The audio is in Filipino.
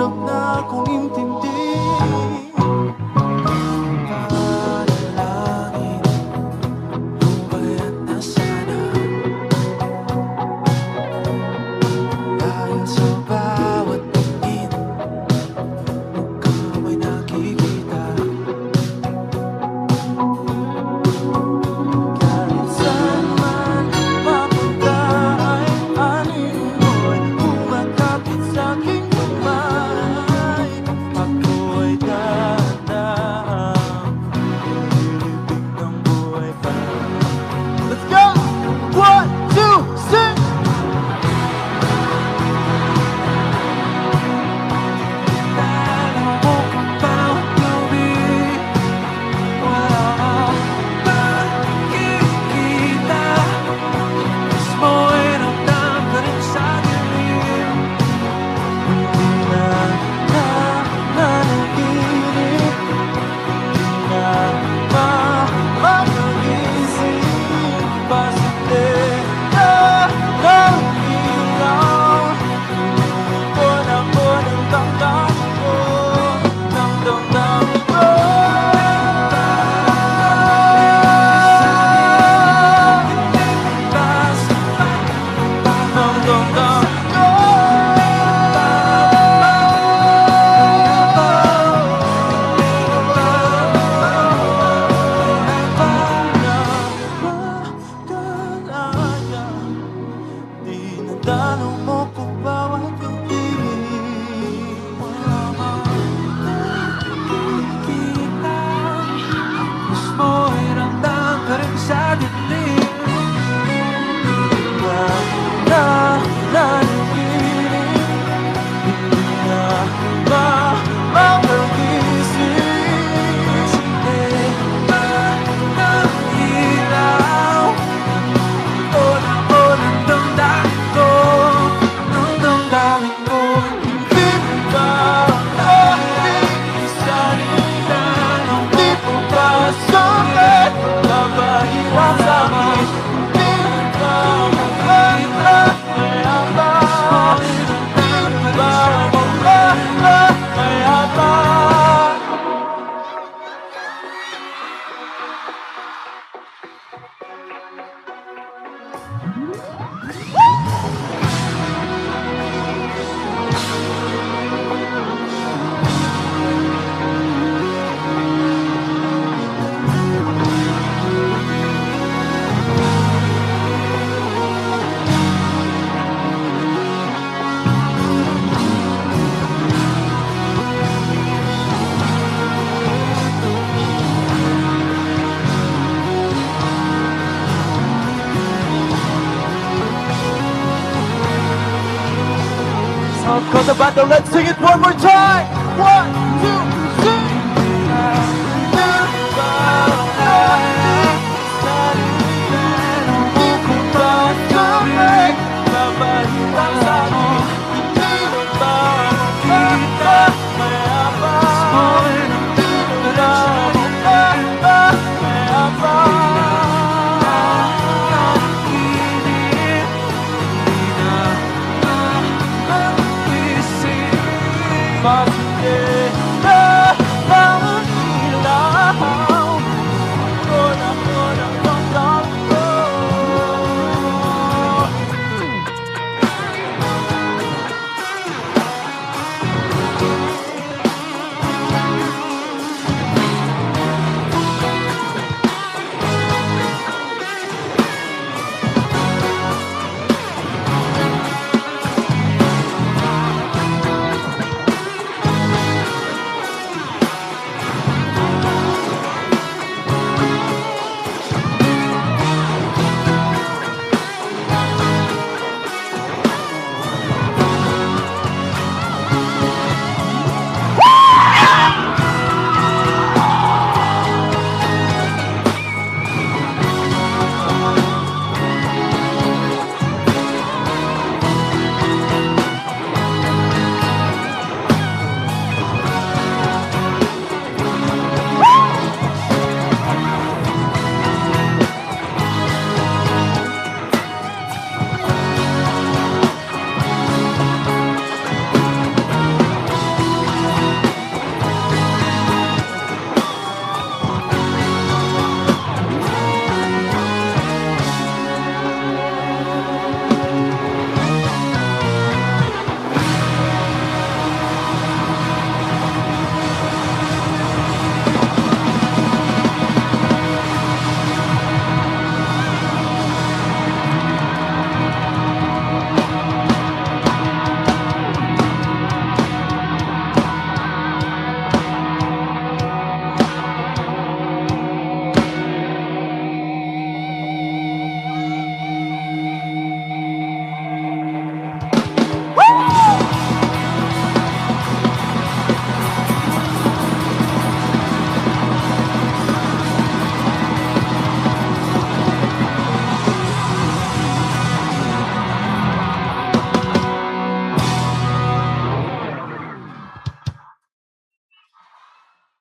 hirap na akong intindihin. Panalangin bumayat na sana, dahil sa bawat tingin mukhang may nakikita. Kahit saan man mapunta ay anin mo'y umakapit sa'king kamay. Ako'y dahan-dahang nilibig ng buhay pa. Let's go! 1, 2, sing! Alam mo bawat gabi wala kang makikita. Mismo'y ramdam ka rin sa dilim. Hindi na nananaginip, hindi na mapag-isip. Pasinde na ng ilaw, inuumpon ako ng damdamin ko, ng damdamin ko. Ng damdamin ko. Dinadalaw mo ko bawat gabi. Wala kang nakikita, mismo'y ramdam ka rin sa dilim. Hindi na nanaginip, hindi na mapag-isip. Hindi na ng ilaw, wala ko ng damdamin ko, ng damdamin ko. Hindi ba nag-isalita, hindi mo ba sumit, napahirap sa'kin. Hindi ba makita, kaya ba? Hindi ba makita, kaya ba? South Coast Band, let's sing it one more time. 1, 2, sing. Pasinde na ng ilaw, wala ko ng damdamin ko.